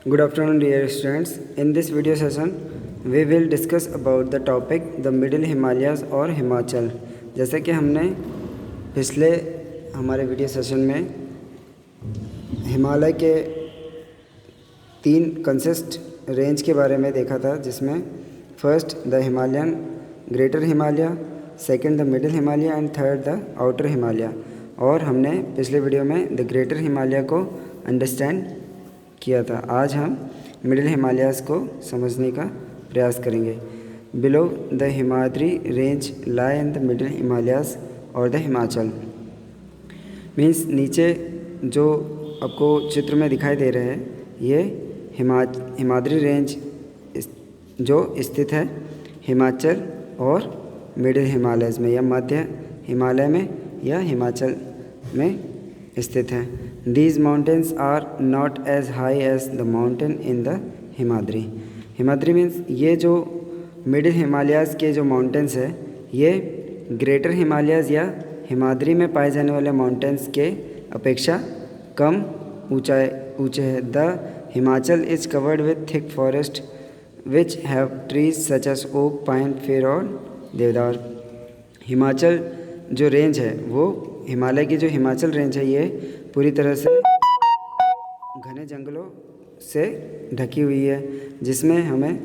Good afternoon, dear students. In this video session, we will discuss about the topic the Middle Himalayas और हिमाचल। जैसे कि हमने पिछले हमारे वीडियो सेशन में हिमालय के 3 कंसिस्ट रेंज के बारे में देखा था, जिसमें first the Himalayan greater Himalaya, second the middle Himalaya and third the outer Himalaya. और हमने पिछले वीडियो में द ग्रेटर हिमालय को अंडरस्टैंड किया था। आज हम मिडिल हिमालयाज़ को समझने का प्रयास करेंगे। Below the Himadri range lie in the middle Himalayas और द हिमाचल। मीन्स नीचे जो आपको चित्र में दिखाई दे रहे हैं, ये हिमाद्री रेंज जो स्थित है हिमाचल और मिडिल हिमालयज़ में या मध्य हिमालय में या हिमाचल में स्थित है। These mountains are not as high as the mountain in the Himadri. Himadri means ये जो मिडिल हिमालयाज़ के जो माउंटेन्स है, ये ग्रेटर हिमालयाज़ या हिमाद्री में पाए जाने वाले माउंटेन्स के अपेक्षा कम ऊंचे है। The Himachal is covered with thick forest which have trees such as oak, pine, fir और देवदार। हिमाचल जो रेंज है, वो हिमालय की जो हिमाचल रेंज है, ये पूरी तरह से घने जंगलों से ढकी हुई है, जिसमें हमें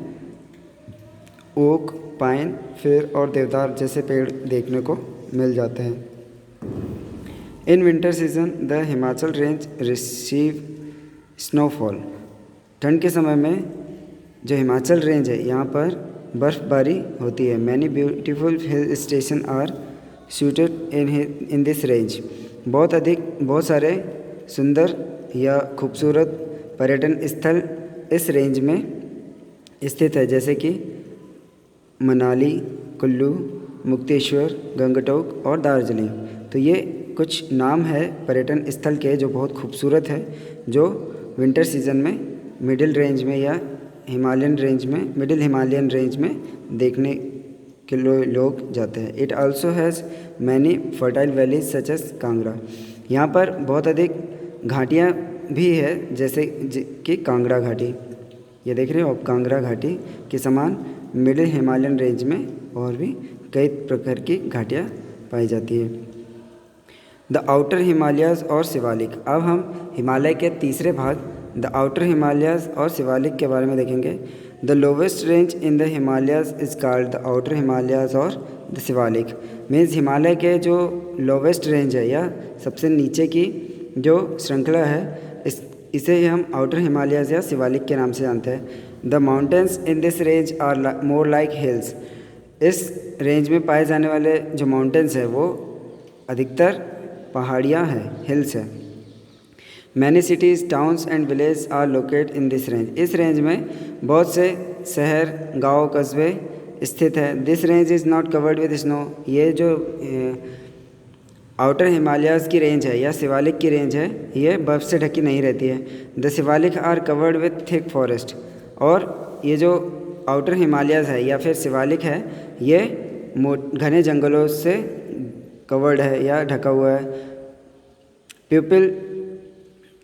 ओक, पाइन, फिर और देवदार जैसे पेड़ देखने को मिल जाते हैं। In winter season the Himachal range receive snowfall. ठंड के समय में जो हिमाचल रेंज है, यहाँ पर बर्फ़बारी होती है। Many beautiful hill station are suited in this range. बहुत सारे सुंदर या खूबसूरत पर्यटन स्थल इस रेंज में स्थित है, जैसे कि मनाली, कुल्लू, मुक्तेश्वर, गंगटोक और दार्जिलिंग। तो ये कुछ नाम है पर्यटन स्थल के जो बहुत खूबसूरत है, जो विंटर सीजन में मिडिल रेंज में या हिमालयन रेंज में मिडिल हिमालयन रेंज में देखने के लोग जाते हैं। It also has many fertile valleys such as Kangra. यहाँ पर बहुत अधिक घाटियाँ भी है, जैसे कि कांगड़ा घाटी। ये देख रहे हो आप, कांगड़ा घाटी के समान मिडिल हिमालयन रेंज में और भी कई प्रकार की घाटियाँ पाई जाती है। द आउटर हिमालयाज़ और शिवालिक। अब हम हिमालय के तीसरे भाग द आउटर हिमालयाज़ और शिवालिक के बारे में देखेंगे। The lowest range in the Himalayas is called the outer Himalayas और द शिवालिक। मीन्स हिमालय के जो लोवेस्ट रेंज है या सबसे नीचे की जो श्रृंखला है, इसे हम आउटर हिमालयाज़ या शिवालिक के नाम से जानते हैं। The mountains in this range are more like hills. इस रेंज में पाए जाने वाले जो माउंटेन्स हैं, वो अधिकतर पहाड़ियाँ हैं, हिल्स है। Many cities, towns and village are locate in this range. इस रेंज में बहुत से शहर, गांव, कस्बे स्थित है। This range is not covered with snow. ये जो आउटर हिमालयाज़ की रेंज है या शिवालिक की रेंज है, ये बर्फ़ से ढकी नहीं रहती है। The Shivalik are covered with thick forest. और ये जो आउटर हिमालयाज़ है या फिर शिवालिक है, ये घने जंगलों से कवर्ड है या ढका हुआ है। People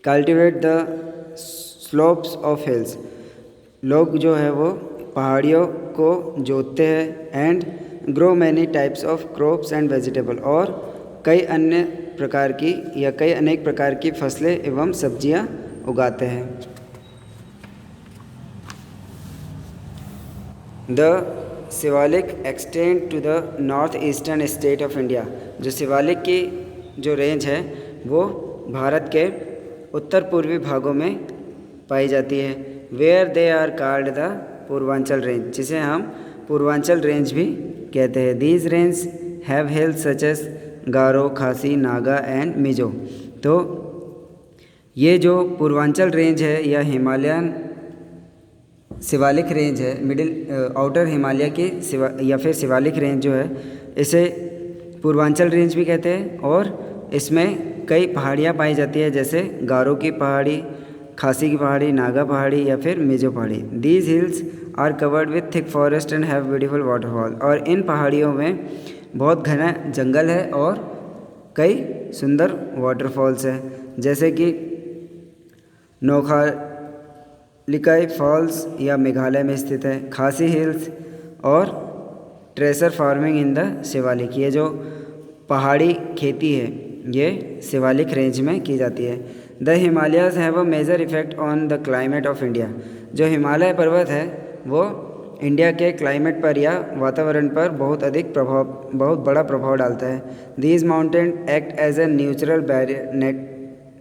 cultivate the slopes of hills. लोग जो है वो पहाड़ियों को जोतते हैं। And grow many types of crops and vegetable. और कई अनेक प्रकार की फसलें एवं सब्जियां उगाते हैं। The Shivalik extend to the north eastern state of India. जो शिवालिक की जो रेंज है, वो भारत के उत्तर पूर्वी भागों में पाई जाती है। Where they are called the Purvanchal range, जिसे हम पूर्वांचल रेंज भी कहते हैं। These range have hills such as Garo, Khasi, Naga and Mizo. तो ये जो पूर्वांचल रेंज है या हिमालयन शिवालिक रेंज है, मिडिल आउटर हिमालय की या फिर शिवालिक रेंज जो है, इसे पूर्वांचल रेंज भी कहते हैं। और इसमें कई पहाड़ियाँ पाई जाती है, जैसे गारो की पहाड़ी, खासी की पहाड़ी, नागा पहाड़ी या फिर मिजो पहाड़ी। These hills are covered with thick forest and have beautiful waterfall. और इन पहाड़ियों में बहुत घना जंगल है और कई सुंदर वाटरफॉल्स हैं, जैसे कि लिकाई फॉल्स या मेघालय में स्थित है, खासी हिल्स और tracer farming in the Shivalik, ये जो पहाड़ी खेती है ये शिवालिक रेंज में की जाती है। The Himalayas have a major effect on the climate of India, जो हिमालय पर्वत है वो इंडिया के क्लाइमेट पर या वातावरण पर बहुत बड़ा प्रभाव डालता है। These mountain act as a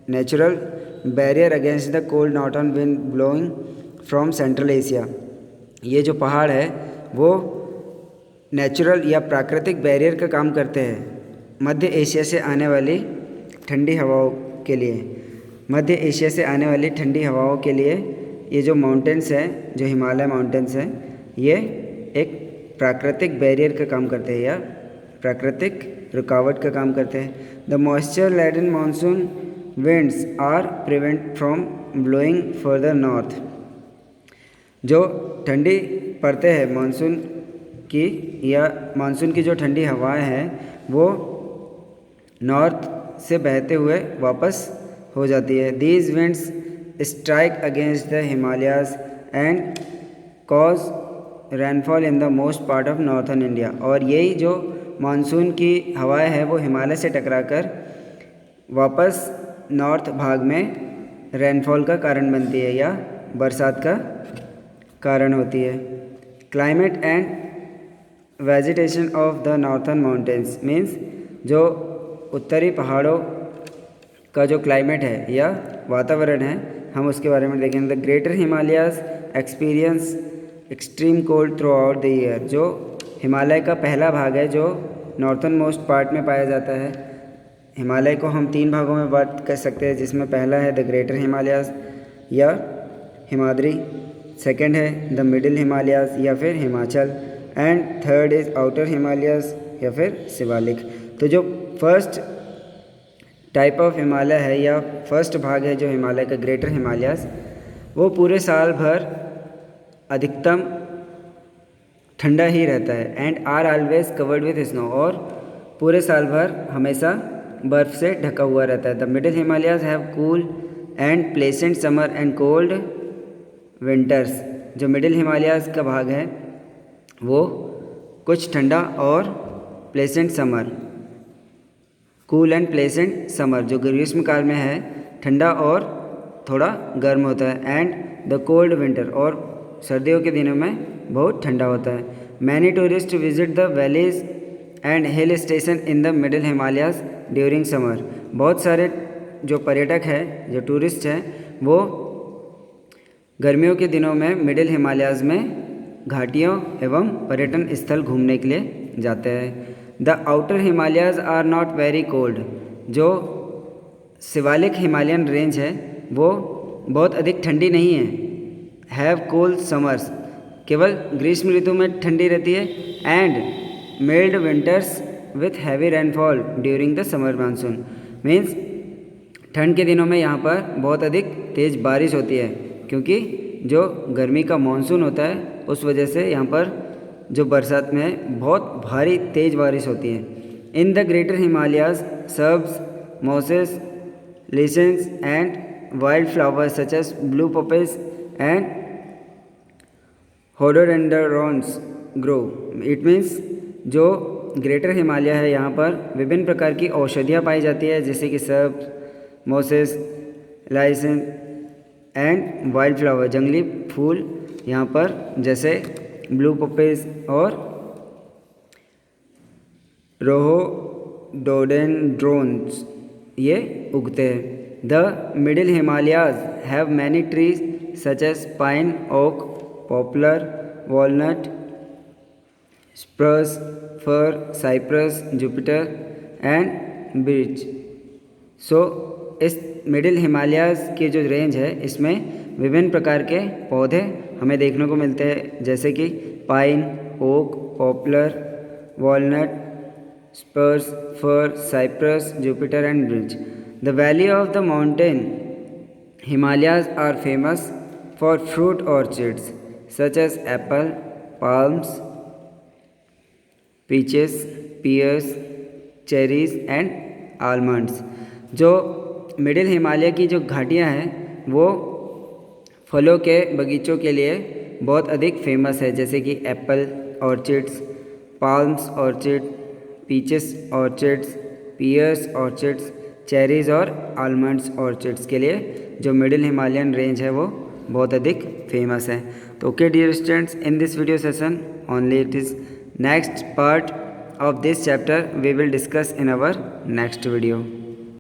natural barrier against the cold northern wind blowing from central Asia, ये जो पहाड़ है वो नेचुरल या प्राकृतिक बैरियर का काम करते हैं मध्य एशिया से आने वाली ठंडी हवाओं के लिए। ये जो माउंटेन्स हैं, जो हिमालय माउंटेन्स हैं, ये एक प्राकृतिक बैरियर का काम करते हैं या प्राकृतिक रुकावट का काम करते हैं। The moisture laden monsoon winds are prevent from blowing further north, जो ठंडी पड़ते हैं मानसून की जो ठंडी हवाएं हैं वो नॉर्थ से बहते हुए वापस हो जाती है। These winds strike against the Himalayas and cause rainfall in the most part of northern India, और यही जो मानसून की हवाएं हैं वो हिमालय से टकराकर वापस नॉर्थ भाग में रेनफॉल का कारण बनती है या बरसात का कारण होती है। Climate and vegetation of the northern mountains means, जो उत्तरी पहाड़ों का जो क्लाइमेट है या वातावरण है हम उसके बारे में देखेंगे। The greater Himalayas experience extreme cold through out the year, जो हिमालय का पहला भाग है जो नॉर्थर्न मोस्ट पार्ट में पाया जाता है। हिमालय को हम 3 भागों में बात कर सकते हैं, जिसमें पहला है द ग्रेटर हिमालयाज या हिमाद्री, सेकंड है द मिडिल हिमालयाज या फिर Himachal, and third is outer Himalayas या फिर शिवालिक। तो जो फर्स्ट टाइप ऑफ हिमालय है या फर्स्ट भाग है जो हिमालय का ग्रेटर हिमालयाज, वो पूरे साल भर अधिकतम ठंडा ही रहता है and are always covered with snow, और पूरे साल भर हमेशा बर्फ़ से ढका हुआ रहता है। The middle Himalayas have cool and pleasant summer and cold winters, जो मिडिल हिमालयाज का भाग है वो कुछ ठंडा और pleasant summer, cool and pleasant summer जो ग्रीष्म काल में है ठंडा और थोड़ा गर्म होता है, एंड द कोल्ड विंटर, और सर्दियों के दिनों में बहुत ठंडा होता है। Many tourist visit the valleys and hill station in the middle Himalayas during summer, बहुत सारे जो पर्यटक हैं, जो टूरिस्ट हैं, वो गर्मियों के दिनों में मिडिल हिमालयाज में घाटियों एवं पर्यटन स्थल घूमने के लिए जाते हैं। The outer Himalayas are not very cold, जो शिवालिक हिमालयन रेंज है वो बहुत अधिक ठंडी नहीं है। हैव कोल्ड समर्स, केवल ग्रीष्म ऋतु में ठंडी रहती है, and mild winters with heavy rainfall during the summer monsoon, means ठंड के दिनों में यहाँ पर बहुत अधिक तेज़ बारिश होती है, क्योंकि जो गर्मी का मानसून होता है उस वजह से यहाँ पर जो बरसात में बहुत भारी तेज़ बारिश होती है। In the greater Himalayas shrubs mosses lichens and wild flowers such as blue poppies and rhododendrons grow. It means जो ग्रेटर हिमालय है यहाँ पर विभिन्न प्रकार की औषधियाँ पाई जाती है, जैसे कि shrubs, mosses, lichens and wild flower, जंगली फूल यहाँ पर जैसे ब्लू पपेस और रोहोडोडेंड्रोन्स ये उगते हैं। The middle Himalayas have many trees such as pine, oak, poplar, walnut, spruce, fir, cypress, jupiter and beech. So इस मिडिल हिमालयाज की जो रेंज है इसमें विभिन्न प्रकार के पौधे हमें देखने को मिलते हैं, जैसे कि pine, oak, poplar, walnut, spruce, fir, cypress, jupiter and beech. The valley of the mountain Himalayas are famous for fruit orchards such as apple, plums, peaches, pears, cherries and almonds. जो मिडिल हिमालय की जो घाटियाँ हैं वो फलों के बगीचों के लिए बहुत अधिक फेमस है, जैसे कि apple orchards, plums orchard, peaches orchards, pears orchards, cherries और आलमंड्स ऑर्चिड्स के लिए जो मिडिल हिमालयन रेंज है वो बहुत अधिक फेमस है। तो okay dear students, in this video session only it is next part of this chapter we will discuss in our next video.